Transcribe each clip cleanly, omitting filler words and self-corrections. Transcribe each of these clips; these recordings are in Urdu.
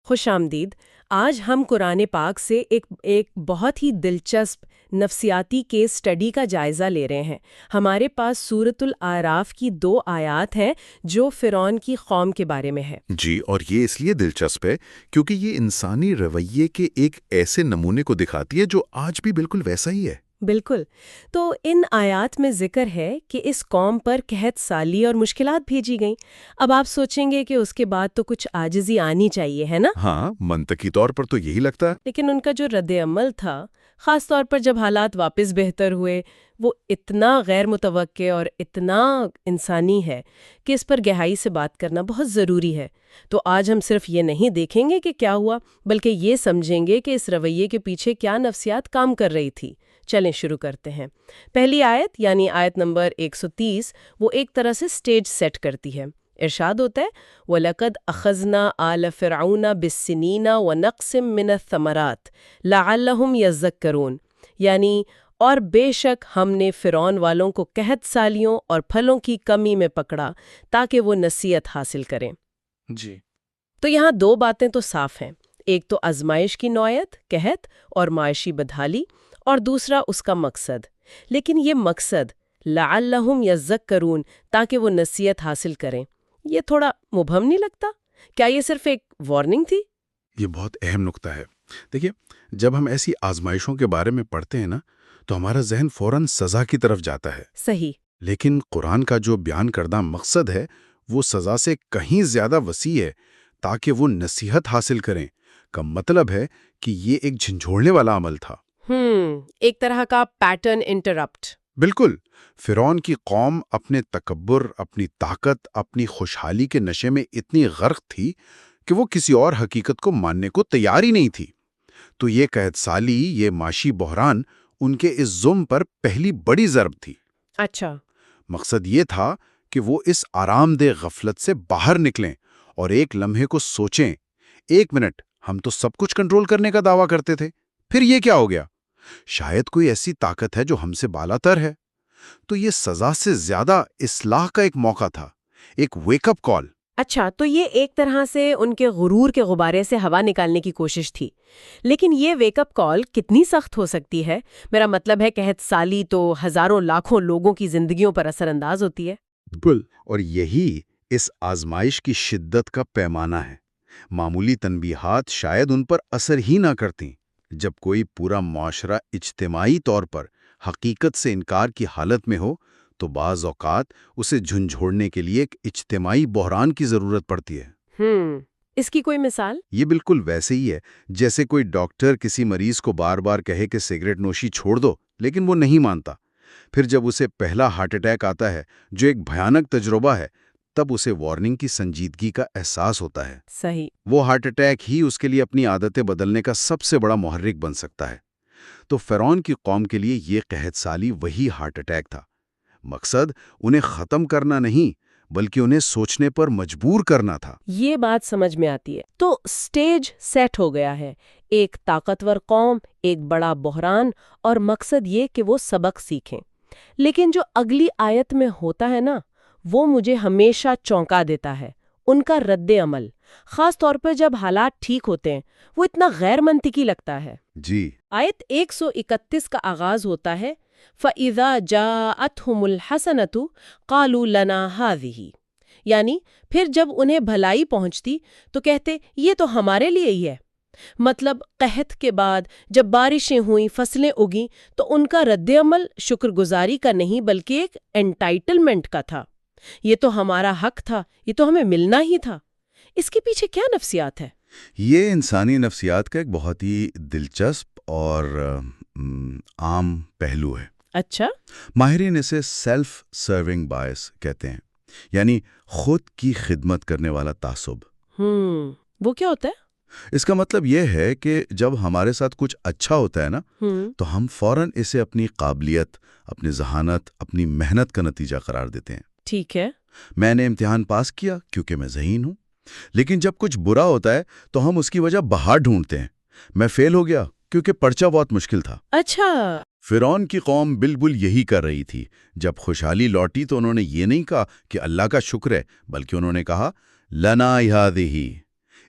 خوش آمدید۔ آج ہم قرآن پاک سے ایک بہت ہی دلچسپ نفسیاتی کیس اسٹڈی کا جائزہ لے رہے ہیں۔ ہمارے پاس سورۃ الاعراف کی 2 آیات ہیں جو فرعون کی قوم کے بارے میں ہے۔ جی، اور یہ اس لیے دلچسپ ہے کیونکہ یہ انسانی رویے کے ایک ایسے نمونے کو دکھاتی ہے جو آج بھی بالکل ویسا ہی ہے۔ بالکل۔ تو ان آیات میں ذکر ہے کہ اس قوم پر قحط سالی اور مشکلات بھیجی گئیں۔ اب آپ سوچیں گے کہ اس کے بعد تو کچھ عاجزی آنی چاہیے، ہے نا؟ ہاں، منطقی طور پر تو یہی لگتا ہے۔ لیکن ان کا جو رد عمل تھا، خاص طور پر جب حالات واپس بہتر ہوئے، وہ اتنا غیر متوقع اور اتنا انسانی ہے کہ اس پر گہرائی سے بات کرنا بہت ضروری ہے۔ تو آج ہم صرف یہ نہیں دیکھیں گے کہ کیا ہوا، بلکہ یہ سمجھیں گے کہ اس رویے کے پیچھے کیا نفسیات کام کر رہی تھی۔ چلیں شروع کرتے ہیں۔ پہلی آیت یعنی آیت نمبر 130 وہ ایک طرح سے سٹیج سیٹ کرتی ہے۔ ارشاد ہوتا ہے وَلَقَدْ أَخَذْنَا آلَ فِرْعَوْنَ بِالسِّنِينَ وَنَقْصٍ مِّنَ الثَّمَرَاتِ لَعَلَّهُمْ يَذَّكَّرُونَ، یعنی اور بے شک ہم نے فرعون والوں کو قحط سالیوں اور پھلوں کی کمی میں پکڑا تاکہ وہ نصیحت حاصل کریں۔ جی، تو یہاں 2 باتیں تو صاف ہیں، ایک تو آزمائش کی نوعیت قحط اور معاشی بدحالی، اور دوسرا اس کا مقصد۔ لیکن یہ مقصد لعلہم یذکرون، تاکہ وہ نصیحت حاصل کریں، یہ تھوڑا مبہم نہیں لگتا؟ کیا یہ صرف ایک وارننگ تھی؟ یہ بہت اہم نقطہ ہے۔ دیکھیے، جب ہم ایسی آزمائشوں کے بارے میں پڑھتے ہیں نا، تو ہمارا ذہن فوراً سزا کی طرف جاتا ہے۔ صحیح۔ لیکن قرآن کا جو بیان کردہ مقصد ہے وہ سزا سے کہیں زیادہ وسیع ہے، تاکہ وہ نصیحت حاصل کریں کا مطلب ہے کہ یہ ایک جھنجھوڑنے والا عمل تھا۔ ایک طرح کا پیٹرن انٹرپٹ۔ بالکل۔ فرعون کی قوم اپنے تکبر، اپنی طاقت، اپنی خوشحالی کے نشے میں اتنی غرق تھی کہ وہ کسی اور حقیقت کو ماننے کو تیار ہی نہیں تھی۔ تو یہ قحط سالی، یہ معاشی بحران ان کے اس ظلم پر پہلی بڑی ضرب تھی۔ اچھا۔ مقصد یہ تھا کہ وہ اس آرام دہ غفلت سے باہر نکلیں اور ایک لمحے کو سوچیں، ایک منٹ، ہم تو سب کچھ کنٹرول کرنے کا دعویٰ کرتے تھے، پھر یہ کیا ہو گیا؟ شاید کوئی ایسی طاقت ہے جو ہم سے بالا تر ہے۔ تو یہ سزا سے زیادہ اصلاح کا ایک موقع تھا، ایک ویک اپ کال۔ اچھا، تو یہ ایک طرح سے ان کے غرور کے غبارے سے ہوا نکالنے کی کوشش تھی۔ لیکن یہ ویک اپ کال کتنی سخت ہو سکتی ہے؟ میرا مطلب ہے قحط سالی تو ہزاروں لاکھوں لوگوں کی زندگیوں پر اثر انداز ہوتی ہے۔ بالکل، اور یہی اس آزمائش کی شدت کا پیمانہ ہے۔ معمولی تنبیہات شاید ان پر اثر ہی نہ کرتیں۔ جب کوئی پورا معاشرہ اجتماعی طور پر حقیقت سے انکار کی حالت میں ہو تو بعض اوقات اسے جھنجھوڑنے کے لیے ایک اجتماعی بحران کی ضرورت پڑتی ہے۔ اس کی کوئی مثال؟ یہ بالکل ویسے ہی ہے جیسے کوئی ڈاکٹر کسی مریض کو بار بار کہے کہ سگریٹ نوشی چھوڑ دو، لیکن وہ نہیں مانتا۔ پھر جب اسے پہلا ہارٹ اٹیک آتا ہے جو ایک بھیانک تجربہ ہے، تب اسے وارننگ کی سنجیدگی کا احساس ہوتا ہے۔ صحیح۔ وہ ہارٹ اٹیک ہی اس کے لیے اپنی عادتیں بدلنے کا سب سے بڑا محرک بن سکتا ہے۔ تو فرعون کی قوم کے لیے یہ قحط سالی وہی ہارٹ اٹیک تھا۔ مقصد انہیں ختم کرنا نہیں بلکہ انہیں سوچنے پر مجبور کرنا تھا۔ یہ بات سمجھ میں آتی ہے۔ تو سٹیج سیٹ ہو گیا ہے، ایک طاقتور قوم، ایک بڑا بحران، اور مقصد یہ کہ وہ سبق سیکھیں۔ لیکن جو اگلی آیت میں ہوتا ہے نا، وہ مجھے ہمیشہ چونکا دیتا ہے۔ ان کا رد عمل، خاص طور پر جب حالات ٹھیک ہوتے ہیں، وہ اتنا غیر منطقی لگتا ہے۔ جی، آیت 131 کا آغاز ہوتا ہے فَإِذَا جَاءَتْهُمُ الْحَسَنَةُ قَالُوا لَنَا هَٰذِهِ، یعنی پھر جب انہیں بھلائی پہنچتی تو کہتے یہ تو ہمارے لیے ہی ہے۔ مطلب قحط کے بعد جب بارشیں ہوئیں، فصلیں اگیں، تو ان کا رد عمل شکر گزاری کا نہیں بلکہ ایک انٹائٹلمنٹ کا تھا۔ یہ تو ہمارا حق تھا، یہ تو ہمیں ملنا ہی تھا۔ اس کے پیچھے کیا نفسیات ہے؟ یہ انسانی نفسیات کا ایک بہت ہی دلچسپ اور عام پہلو ہے۔ اچھا۔ ماہرین اسے سیلف سرونگ بائس کہتے ہیں، یعنی خود کی خدمت کرنے والا تعصب۔ وہ کیا ہوتا ہے؟ اس کا مطلب یہ ہے کہ جب ہمارے ساتھ کچھ اچھا ہوتا ہے نا، تو ہم فوراً اسے اپنی قابلیت، اپنی ذہانت، اپنی محنت کا نتیجہ قرار دیتے ہیں۔ ٹھیک ہے۔ میں نے امتحان پاس کیا کیونکہ میں ذہین ہوں۔ لیکن جب کچھ برا ہوتا ہے تو ہم اس کی وجہ باہر ڈھونڈتے ہیں۔ میں فیل ہو گیا کیونکہ پرچہ بہت مشکل تھا۔ اچھا۔ فرعون کی قوم بالکل یہی کر رہی تھی۔ جب خوشحالی لوٹی تو انہوں نے یہ نہیں کہا کہ اللہ کا شکر ہے، بلکہ انہوں نے کہا لنا ہذہ،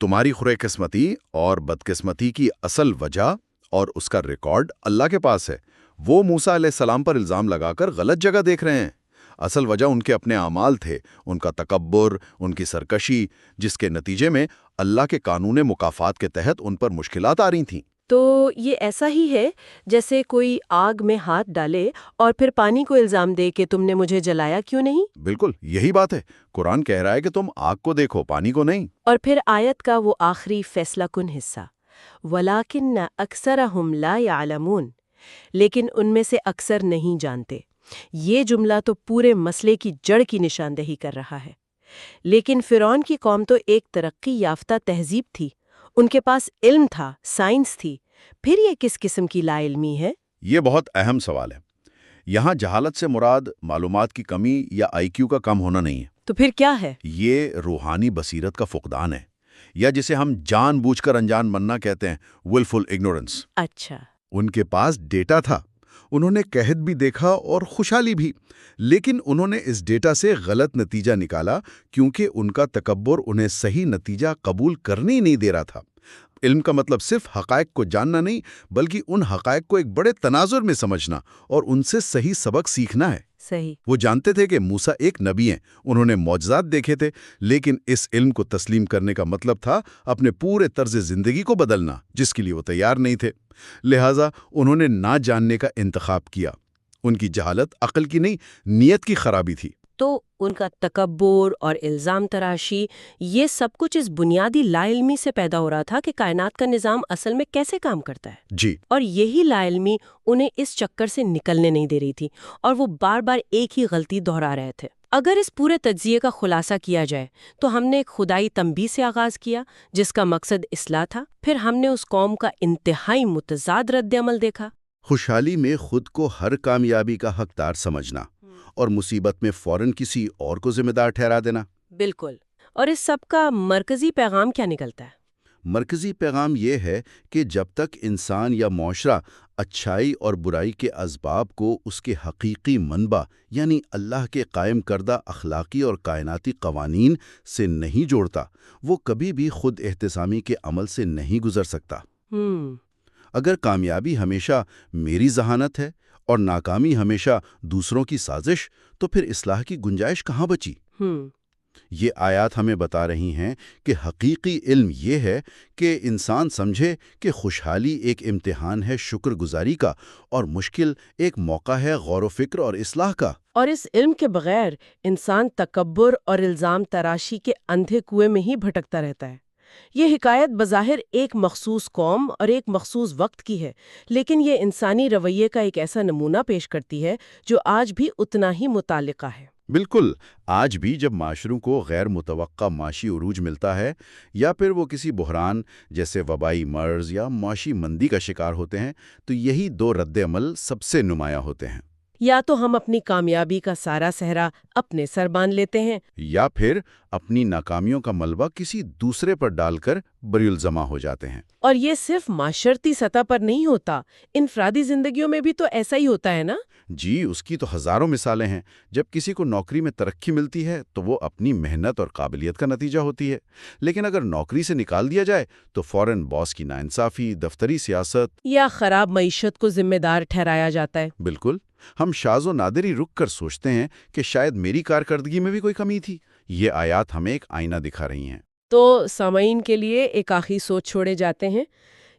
تمہاری خرے قسمتی اور بدقسمتی کی اصل وجہ اور اس کا ریکارڈ اللہ کے پاس ہے۔ وہ موسیٰ علیہ السلام پر الزام لگا کر غلط جگہ دیکھ رہے ہیں۔ اصل وجہ ان کے اپنے اعمال تھے، ان کا تکبر، ان کی سرکشی، جس کے نتیجے میں اللہ کے قانون مکافات کے تحت ان پر مشکلات آ رہی تھیں۔ تو یہ ایسا ہی ہے جیسے کوئی آگ میں ہاتھ ڈالے اور پھر پانی کو الزام دے کہ تم نے مجھے جلایا کیوں نہیں؟ بالکل یہی بات ہے۔ قرآن کہہ رہا ہے کہ تم آگ کو دیکھو، پانی کو نہیں۔ اور پھر آیت کا وہ آخری فیصلہ کن حصہ، وَلَٰكِنَّ أَكْثَرَهُمْ لَا يَعْلَمُونَ، لیکن ان میں سے اکثر نہیں جانتے۔ یہ جملہ تو پورے مسئلے کی جڑ کی نشاندہی کر رہا ہے۔ لیکن فرعون کی قوم تو ایک ترقی یافتہ تہذیب تھی، ان کے پاس علم تھا، سائنس تھی، پھر یہ کس قسم کی لا علمی ہے؟ یہ بہت اہم سوال ہے۔ یہاں جہالت سے مراد معلومات کی کمی یا آئی کیو کا کم ہونا نہیں ہے۔ تو پھر کیا ہے؟ یہ روحانی بصیرت کا فقدان ہے، یا جسے ہم جان بوجھ کر انجان بننا کہتے ہیں، willful ignorance۔ اچھا۔ ان کے پاس ڈیٹا تھا، انہوں نے قحط بھی دیکھا اور خوشحالی بھی، لیکن انہوں نے اس ڈیٹا سے غلط نتیجہ نکالا کیونکہ ان کا تکبر انہیں صحیح نتیجہ قبول کرنے ہی نہیں دے رہا تھا۔ علم کا مطلب صرف حقائق کو جاننا نہیں، بلکہ ان حقائق کو ایک بڑے تناظر میں سمجھنا اور ان سے صحیح سبق سیکھنا ہے۔ صحیح۔ وہ جانتے تھے کہ موسیٰ ایک نبی ہیں، انہوں نے معجزات دیکھے تھے، لیکن اس علم کو تسلیم کرنے کا مطلب تھا اپنے پورے طرز زندگی کو بدلنا، جس کے لیے وہ تیار نہیں تھے۔ لہٰذا انہوں نے نہ جاننے کا انتخاب کیا۔ ان کی جہالت عقل کی نہیں، نیت کی خرابی تھی۔ تو ان کا تکبر اور الزام تراشی، یہ سب کچھ اس بنیادی لا علمی سے پیدا ہو رہا تھا کہ کائنات کا نظام اصل میں کیسے کام کرتا ہے۔ جی۔ اور یہی لا علمی انہیں اس چکر سے نکلنے نہیں دے رہی تھی، اور وہ بار بار ایک ہی غلطی دہرا رہے تھے۔ اگر اس پورے تجزیے کا خلاصہ کیا جائے تو ہم نے ایک خدائی تنبیہ سے آغاز کیا جس کا مقصد اصلاح تھا، پھر ہم نے اس قوم کا انتہائی متضاد رد عمل دیکھا۔ خوشحالی میں خود کو ہر کامیابی کا حقدار سمجھنا اور مصیبت میں فوراً کسی اور کو ذمہ دار ٹھہرا دینا۔ بالکل۔ اور اس سب کا مرکزی پیغام کیا نکلتا ہے؟ مرکزی پیغام یہ ہے کہ جب تک انسان یا معاشرہ اچھائی اور برائی کے اسباب کو اس کے حقیقی منبع یعنی اللہ کے قائم کردہ اخلاقی اور کائناتی قوانین سے نہیں جوڑتا، وہ کبھی بھی خود احتسامی کے عمل سے نہیں گزر سکتا۔ اگر کامیابی ہمیشہ میری ذہانت ہے اور ناکامی ہمیشہ دوسروں کی سازش، تو پھر اصلاح کی گنجائش کہاں بچی؟ یہ آیات ہمیں بتا رہی ہیں کہ حقیقی علم یہ ہے کہ انسان سمجھے کہ خوشحالی ایک امتحان ہے شکر گزاری کا، اور مشکل ایک موقع ہے غور و فکر اور اصلاح کا۔ اور اس علم کے بغیر انسان تکبر اور الزام تراشی کے اندھے کنویں میں ہی بھٹکتا رہتا ہے۔ یہ حکایت بظاہر ایک مخصوص قوم اور ایک مخصوص وقت کی ہے، لیکن یہ انسانی رویے کا ایک ایسا نمونہ پیش کرتی ہے جو آج بھی اتنا ہی متعلقہ ہے۔ بالکل، آج بھی جب معاشروں کو غیر متوقع معاشی عروج ملتا ہے یا پھر وہ کسی بحران جیسے وبائی مرض یا معاشی مندی کا شکار ہوتے ہیں، تو یہی دو رد عمل سب سے نمایاں ہوتے ہیں۔ یا تو ہم اپنی کامیابی کا سارا صحرا اپنے سر باندھ لیتے ہیں، یا پھر اپنی ناکامیوں کا ملبہ کسی دوسرے پر ڈال کر بری الزامہ ہو جاتے ہیں۔ اور یہ صرف معاشرتی سطح پر نہیں ہوتا، انفرادی زندگیوں میں بھی تو ایسا ہی ہوتا ہے نا؟ جی، اس کی تو ہزاروں مثالیں ہیں۔ جب کسی کو نوکری میں ترقی ملتی ہے تو وہ اپنی محنت اور قابلیت کا نتیجہ ہوتی ہے، لیکن اگر نوکری سے نکال دیا جائے تو فوراً باس کی ناانصافی، دفتری سیاست یا خراب معیشت کو ذمہ دار ٹھہرایا جاتا ہے۔ بالکل، ہم شاذ و نادر ہی رک کر سوچتے ہیں کہ شاید میری کارکردگی میں بھی کوئی کمی تھی۔ یہ آیات ہمیں ایک آئینہ دکھا رہی ہیں۔ تو سامعین کے لیے ایک آخری سوچ چھوڑے جاتے ہیں۔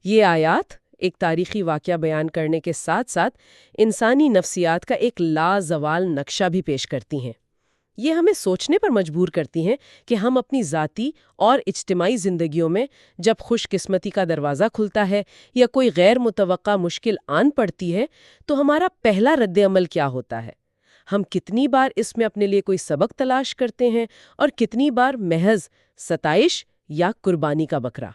یہ آیات ایک تاریخی واقعہ بیان کرنے کے ساتھ ساتھ انسانی نفسیات کا ایک لازوال نقشہ بھی پیش کرتی ہیں۔ یہ ہمیں سوچنے پر مجبور کرتی ہیں کہ ہم اپنی ذاتی اور اجتماعی زندگیوں میں جب خوش قسمتی کا دروازہ کھلتا ہے یا کوئی غیر متوقع مشکل آن پڑتی ہے تو ہمارا پہلا رد عمل کیا ہوتا ہے۔ ہم کتنی بار اس میں اپنے لیے کوئی سبق تلاش کرتے ہیں اور کتنی بار محض ستائش یا قربانی کا بکرا۔